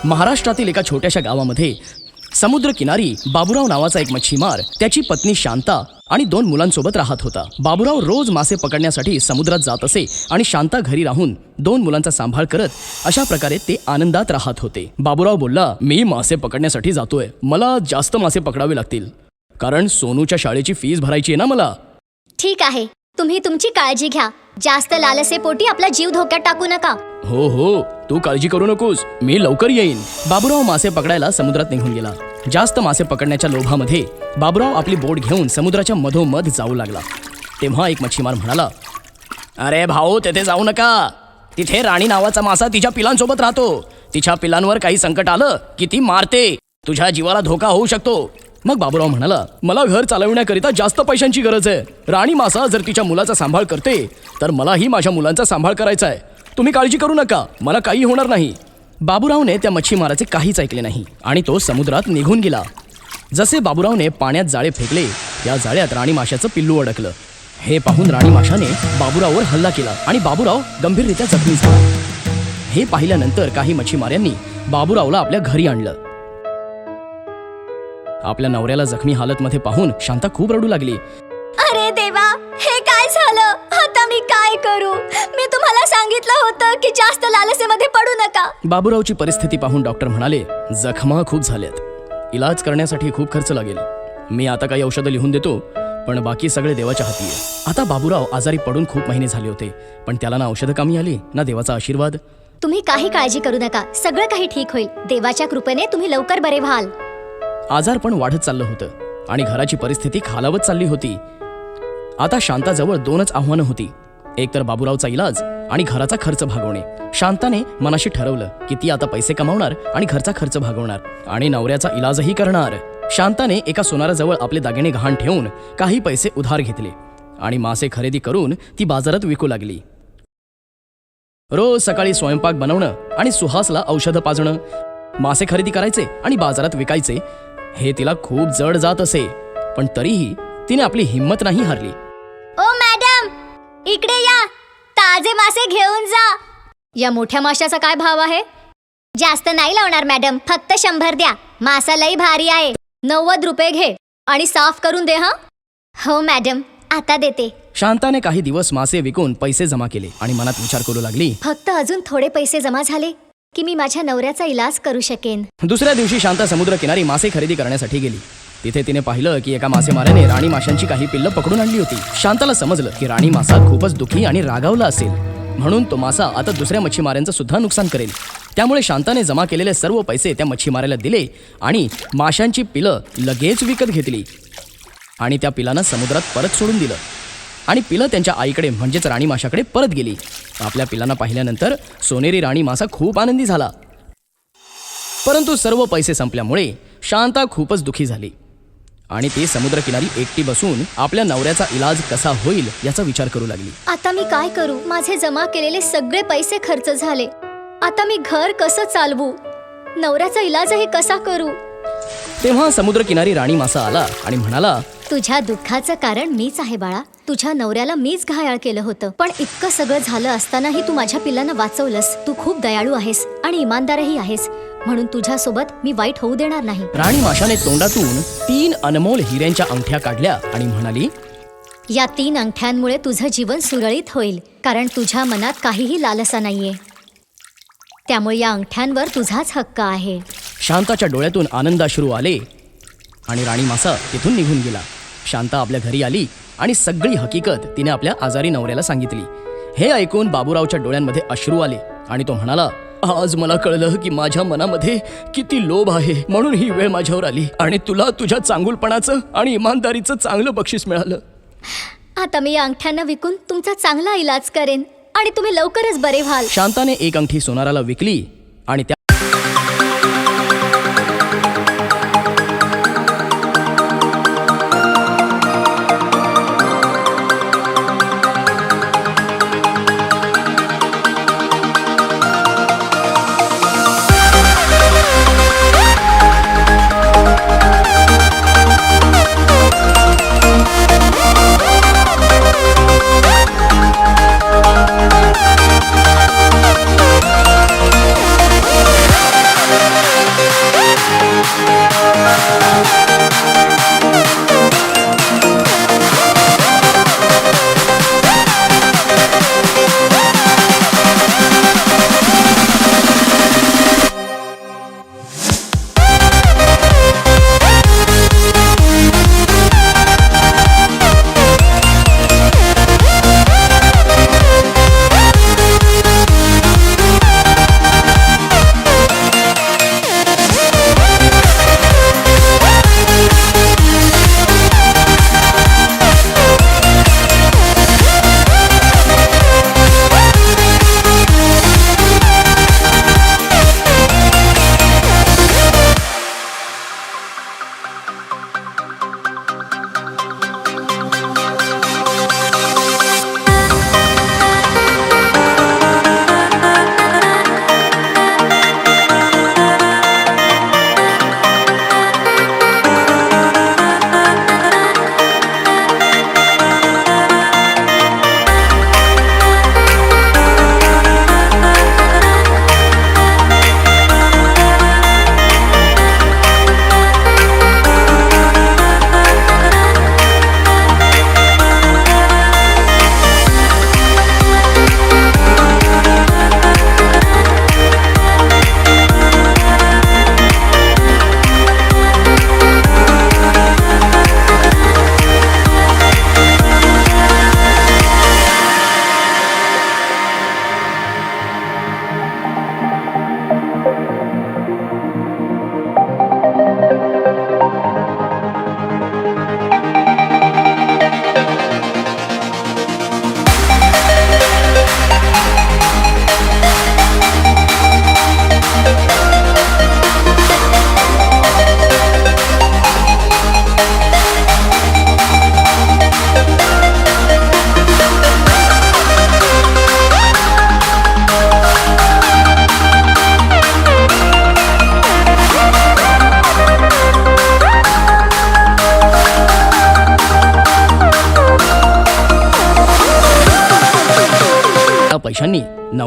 महाराष्ट्रातील एका छोट्याशा गावामध्ये समुद्रकिनारी बाबूराव नावाचा एक मच्छीमार, त्याची पत्नी शांता आणि 2 मुलांसोबत राहत होता. बाबूराव रोज मासे पकडण्यासाठी समुद्रात जात असे आणि शांता घरी राहून 2 मुलांचा सांभाळ करत अशा प्रकारे ते आनंदात राहत होते. बाबूराव बोलला, मी मासे पकडण्यासाठी जातोय, मला जास्त मासे पकडावे लागतील, कारण सोनूच्या शाळेची फीस भरायची आहे ना मला. ठीक आहे, तुम्ही तुमची काळजी घ्या. जास्त लालसेपोटी आपला जीव धोक्यात टाकू नका. हो, तू काळजी करू नकोस, मी लवकर येईन. बाबूराव मासे पकडायला समुद्रात निघून गेला. जास्त मासे पकडण्याच्या लोभामध्ये बाबूराव आपली बोट घेऊन समुद्राच्या मधोमध जाऊ लागला. तेव्हा एक मच्छीमार म्हणाला, अरे भाऊ, तेथे जाऊ नका. तिथे राणी नावाचा मासा तिच्या पिलांसोबत राहतो. तिच्या पिलांवर काही संकट आलं की ती मारते. तुझ्या जीवाला धोका होऊ शकतो. मग बाबूराव म्हणाला, मला घर चालविण्याकरिता जास्त पैशांची गरज आहे. राणी मासा जर तिच्या मुलाचा सांभाळ करते तर मलाही माझ्या मुलांचा सांभाळ करायचा आहे. तुम्ही काळजी करू नका, मला काही होणार नाही. बाबूरावने त्या मच्छीमाराचे काहीच ऐकले नाही आणि तो समुद्रात निघून गेला. जसे बाबूरावने पाण्यात जाळे फेकले, त्या जाळ्यात राणी माशाचं पिल्लू अडकलं. हे पाहून राणी माशाने बाबूराववर हल्ला केला आणि बाबूराव गंभीररित्या जखमी झाला. हे पाहिल्यानंतर काही मच्छीमारांनी बाबूरावला आपल्या घरी आणलं. आपल्या नवऱ्याला जखमी हालतमध्ये पाहून शांता खूप रडू लागली. अरे देवा, हे काय झालं? आता मी काय करू? मी तुम्हाला सांगितलं होतं की जास्त लालसेमध्ये पडू नका. बाबूरावची परिस्थिती पाहून डॉक्टर म्हणाले, जखमा खूप झाल्यात, इलाज करण्यासाठी खूप खर्च लागेल. मी आता काही औषधं लिहून देतो, पण बाकी सगळे देवाच्या हाती आहे. आता बाबूराव आजारी पडून खूप महिने झाले होते, पण त्याला ना औषधं कामी आली ना देवाचा आशीर्वाद. तुम्ही काही काळजी करू नका, सगळं काही ठीक होईल. देवाच्या कृपेने तुम्ही लवकर बरे व्हाल. आजार पण वाढत चाललं होतं आणि घराची परिस्थिती खालावत चालली होती. आता शांताजवळ 2च आव्हानं होती, एक तर बाबूरावचा इलाज आणि घराचा खर्च भागवणे. शांताने मनाशी ठरवलं की ती आता पैसे कमावणार आणि घरचा खर्च भागवणार आणि नवऱ्याचा इलाजही करणार. शांताने एका सोनाराजवळ आपले दागिने गहाण ठेवून काही पैसे उधार घेतले आणि मासे खरेदी करून ती बाजारात विकू लागली. रोज सकाळी स्वयंपाक बनवणं आणि सुहासला औषधं पाजणं, मासे खरेदी करायचे आणि बाजारात विकायचे, हे तिला खूप जड जात असे. पण तरीही तिने आपली हिंमत नाही हारली. ओ मॅडम, इकडे या, ताजे मासे घेऊन जा. या मोठ्या माशाचा काय भाव आहे? जास्त नाही लावणार मॅडम, फक्त 100 द्या. मासा लई भारी आहे. 90 रुपये घे आणि साफ करून दे. हो मॅडम, आता देते. शांताने काही दिवस मासे विकून पैसे जमा केले आणि मनात विचार करू लागली, फक्त अजून थोडे पैसे जमा झाले की मी माझ्या नवऱ्याचा इलाज करू शकेन. दुसऱ्या दिवशी शांता समुद्रकिनारी मासे खरेदी करण्यासाठी गेली. तिथे तिने पाहिलं की एका मासेमाराने राणी माशांची काही पिल्लं पकडून आणली होती. शांताला समजलं की राणी मासा खूपच दुःखी आणि रागावला असेल, म्हणून तो मासा आता दुसऱ्या मच्छीमारांचं सुद्धा नुकसान करेल. त्यामुळे शांताने जमा केलेले सर्व पैसे त्या मच्छीमाराला दिले आणि माशांची पिलं लगेच विकत घेतली आणि त्या पिलांना समुद्रात परत सोडून दिलं आणि पिलं त्यांच्या आईकडे म्हणजेच राणी माशाकडे परत गेली. आपल्या पिलांना पाहिल्यानंतर सोनेरी राणी मासा खूप आनंदी झाला. परंतु सर्व पैसे संपल्यामुळे शांता खूपच दुःखी झाली आणि ती समुद्रकिनारी एकटी बसून आपल्या नवऱ्याचा इलाज कसा होईल याचा विचार करू लागली. आता मी काय करू? माझे जमा केलेले सगळे पैसे खर्च झाले. आता मी घर कसं चालवू? नवऱ्याचा इलाजही कसा करू? तेव्हा समुद्रकिनारी राणी मासा आला आणि म्हणाला, तुझ्या दुःखाचं कारण मीच आहे बाळा. तुझ्या नवऱ्याला मीच घायाळ केलं होतं, पण इतकं सगळं झालं असतानाही तू माझ्या पिल्लांना वाचवलंस. तू खूप दयाळू आहेस आणि इमानदारही आहेस, म्हणून तुझ्यासोबत मी वाईट होऊ देणार नाही. राणी माशाने तोंडातून 3 अनमोल हिऱ्यांच्या अंगठ्या काढल्या आणि म्हणाली, या 3 अंगठ्यांमुळे तुझं जीवन सुरळीत होईल, कारण तुझ्या मनात काहीही लालसा नाहीये. त्यामुळे या अंगठ्यांवर तुझाच हक्क आहे. शांताच्या डोळ्यातून आनंदाश्रू आले आणि राणी मासा तिथून निघून गेला. शांता आपल्या घरी आली आणि सगळी हकीकत तिने आपल्या आजारी नवऱ्याला सांगितली. हे ऐकून बाबूरावच्या डोळ्यांमध्ये अश्रू आले आणि तो म्हणाला, आज मला कळलं की माझ्या मनामध्ये किती लोभ आहे, म्हणून ही वेळ माझ्यावर आली आणि तुला तुझ्या चांगुलपणाचं आणि इमानदारीचं चांगलं बक्षीस मिळालं. आता मी या अंगठ्यांना विकून तुमचा चांगला इलाज करेन आणि तुम्ही लवकरच बरे व्हाल. शांताने एक अंगठी सोनाराला विकली आणि त्या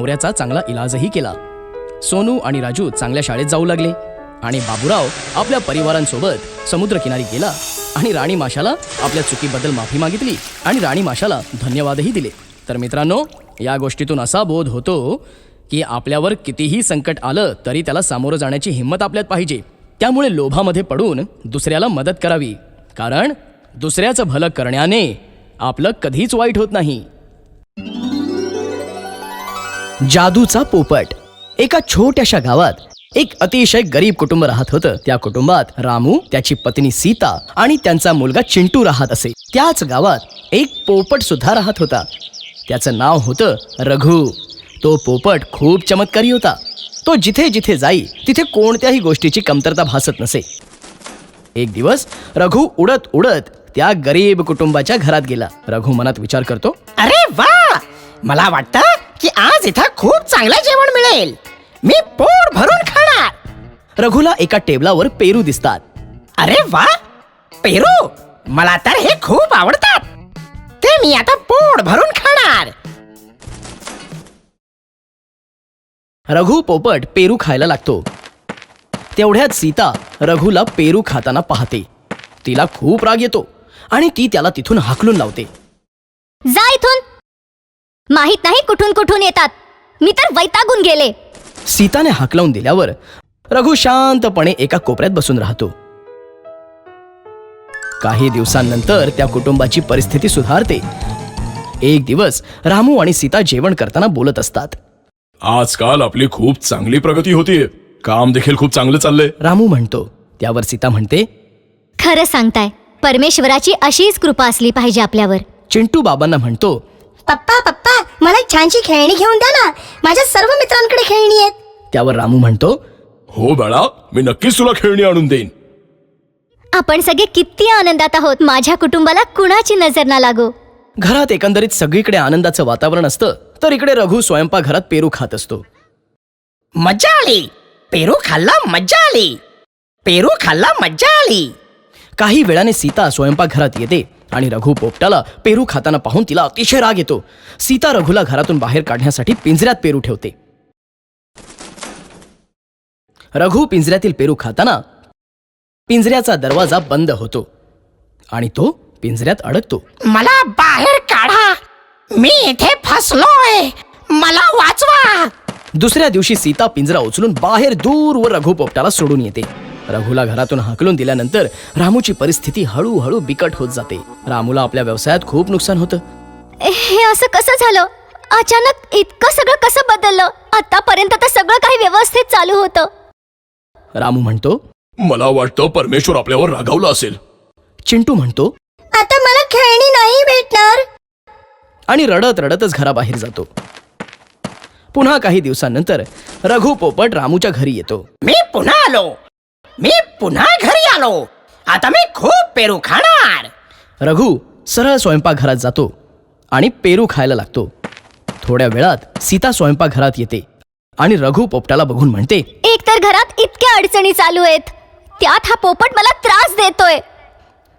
नवऱ्याचा चांगला इलाजही केला. सोनू आणि राजू चांगल्या शाळेत जाऊ लागले आणि बाबूराव आपल्या परिवारांसोबत समुद्रकिनारी गेला आणि राणी माशाला आपल्या चुकीबद्दल माफी मागितली आणि राणी माशाला धन्यवादही दिले. तर मित्रांनो, या गोष्टीतून असा बोध होतो की आपल्यावर कितीही संकट आलं तरी त्याला सामोरं जाण्याची हिंमत आपल्यात पाहिजे. त्यामुळे लोभामध्ये पडून दुसऱ्याला मदत करावी, कारण दुसऱ्याचं भलं करण्याने आपलं कधीच वाईट होत नाही. जादूचा पोपट. एका छोट्याशा गावात एक अतिशय गरीब कुटुंब राहत होतं. त्या कुटुंबात रामू, त्याची पत्नी सीता आणि त्यांचा मुलगा चिंटू राहत असे. त्याच गावात एक पोपट सुद्धा राहत होता. त्याचं नाव होतं रघु. तो पोपट खूप चमत्कारी होता. तो जिथे जिथे जाई तिथे कोणत्याही गोष्टीची कमतरता भासत नसे. एक दिवस रघु उडत उडत त्या गरीब कुटुंबाच्या घरात गेला. रघु मनात विचार करतो, अरे वा, मला वाटतं की आज इथं खूप चांगलं जेवण मिळेल. मी पोट भरून खाणार. रघुला एका टेबलावर पेरू दिसतात. अरे वा, पेरू मला तर हे खूप आवडतात. ते मी आता पोट भरून खाणार. रघु पोपट पेरू खायला लागतो. तेवढ्यात सीता रघुला पेरू खाताना पाहते. तिला खूप राग येतो आणि ती त्याला तिथून हाकलून लावते. जा इथून. माहित नाही कुठून कुठून येतात. मी तर वैतागून गेले. सीताने हाकलावून दिल्यावर रघु शांतपणे एका कोपऱ्यात बसून राहतो. काही दिवसांनंतर त्या कुटुंबाची परिस्थिती सुधारते. एक दिवस रामू आणि सीता जेवण करताना बोलत असतात. आजकाल आपली खूप चांगली प्रगती होतीये. काम देखील खूप चांगलं चाललंय. रामू म्हणतो. त्यावर सीता म्हणते, खरं सांगताय, परमेश्वराची अशीच कृपा असली पाहिजे आपल्यावर. चिंटू बाबांना म्हणतो, पप्पा पप्पा, मला एक छानशी खेळणी घेऊन द्या ना. माझ्या सर्व मित्रांकडे खेळणी आहेत. त्यावर रामू म्हणतो, हो बाळा, मी नक्कीच तुला खेळणी आणून देईन. आपण सगळे किती आनंदात आहोत. माझ्या कुटुंबाला कुणाची नजर ना लागो. घरात एकंदरीत सगळीकडे आनंदाचं वातावरण असतं. तर इकडे रघु स्वयंपाकघरात पेरू खात असतो. मज्जा आली. पेरू खाल्ला, मज्जा आली. पेरू खाल्ला, मज्जा आली. काही वेळाने सीता स्वयंपाकघरात येते आणि रघु पोपटाला पेरू खाताना पाहून तिला अतिशय राग येतो. सीता रघुला घरातून बाहेर काढण्यासाठी पिंजऱ्यात पेरू ठेवते. रघु पिंजऱ्यातील पेरू खाताना पिंजऱ्याचा दरवाजा बंद होतो आणि तो पिंजऱ्यात अडकतो. मला बाहेर काढा. मी इथे फसलोय. मला वाचवा. दुसऱ्या दिवशी सीता पिंजरा उचलून बाहेर दूरवर रघु पोपटाला सोडून येते. रघुला घरातून हाकलून दिल्यानंतर रामूची परिस्थिती हळूहळू बिकट होत जाते. रामूला आपल्या व्यवसायात खूप नुकसान होतं. हे असं कसं झालं? अचानक इतकं सगळं कसं बदललं? आतापर्यंत तर सगळं काही व्यवस्थित चालू होतं. रामू म्हणतो, मला वाटतं परमेश्वर आपल्यावर रागावला असेल. चिंटू म्हणतो, आता मला खेळणी नाही भेटणार. आणि रडत रडतच घराबाहेर जातो. पुन्हा काही दिवसांनंतर रघु पोपट रामूच्या घरी येतो. मी पुन्हा आलो. मी पुन्हा घरी आलो. आता मी खूप पेरू खाणार. रघु सरळ स्वयंपाकघरात जातो आणि पेरू खायला लागतो. थोड्या वेळात सीता स्वयंपाकघरात येते आणि रघु पोपटाला बघून म्हणते, एक तर घरात इतक्या अडचणी चालू आहेत, त्यात हा पोपट मला त्रास देतोय.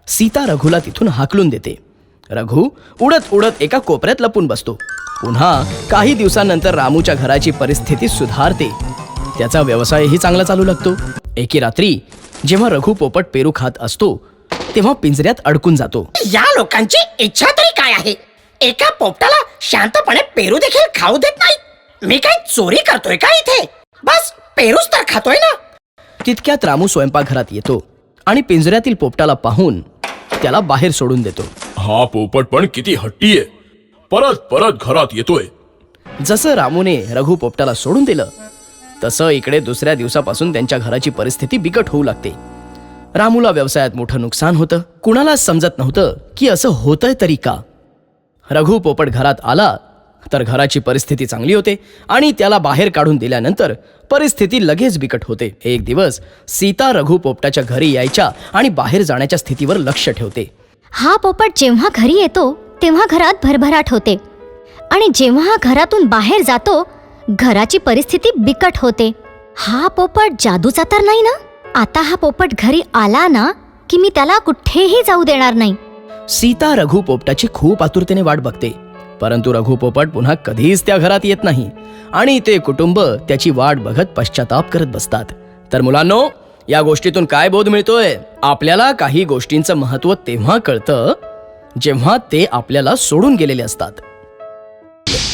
सीता रघुला तिथून हाकलून देते. रघु उडत उडत एका कोपऱ्यात लपून बसतो. पुन्हा काही दिवसांनंतर रामूच्या घराची परिस्थिती सुधारते. त्याचा व्यवसायही चांगला चालू लागतो. एके रात्री जेव्हा रघु पोपट पेरू खात असतो तेव्हा पिंजऱ्यात अडकून जातो. या लोकांची इच्छा तरी काय आहे? एका पोपटाला शांतपणे पेरू देखील खाऊ देत नाही. मी काय चोरी करतोय का इथे? बस पेरूच तर खातोय ना. तितक्यात रामू स्वयंपाकघरात येतो आणि पिंजऱ्यातील पोपटाला पाहून त्याला बाहेर सोडून देतो. हा पोपट पण किती हट्टी आहे. परत परत घरात येतोय. जसं रामूने रघु पोपटाला सोडून दिलं तसं इकडे दुसऱ्या दिवसापासून त्यांच्या घराची परिस्थिती बिकट होऊ लागते. रामूला व्यवसायात मोठं नुकसान होतं. कुणालाच समजत नव्हतं की असं होतंय तरी का. रघु पोपट घरात आला तर घराची परिस्थिती चांगली होते आणि त्याला बाहेर काढून दिल्यानंतर परिस्थिती लगेच बिकट होते. एक दिवस सीता रघु पोपटाच्या घरी यायच्या आणि बाहेर जाण्याच्या स्थितीवर लक्ष ठेवते. हा पोपट जेव्हा घरी येतो तेव्हा घरात भरभराट होते आणि जेव्हा हा घरातून बाहेर जातो घराची परिस्थिती बिकट होते. हा पोपट जादूचा तर नाही ना? आता हा पोपट घरी आला ना की मी त्याला कुठेही जाऊ देणार नाही. सीता रघु पोपटाची खूप आतुरतेने वाट बघते, परंतु रघु पोपट पुन्हा कधीच त्या घरात येत नाही आणि ते कुटुंब त्याची वाट बघत पश्चाताप करत बसतात. तर मुलांनो, या गोष्टीतून काय बोध मिळतोय? आपल्याला काही गोष्टींचं महत्त्व तेव्हा कळतं जेव्हा ते आपल्याला सोडून गेलेले असतात.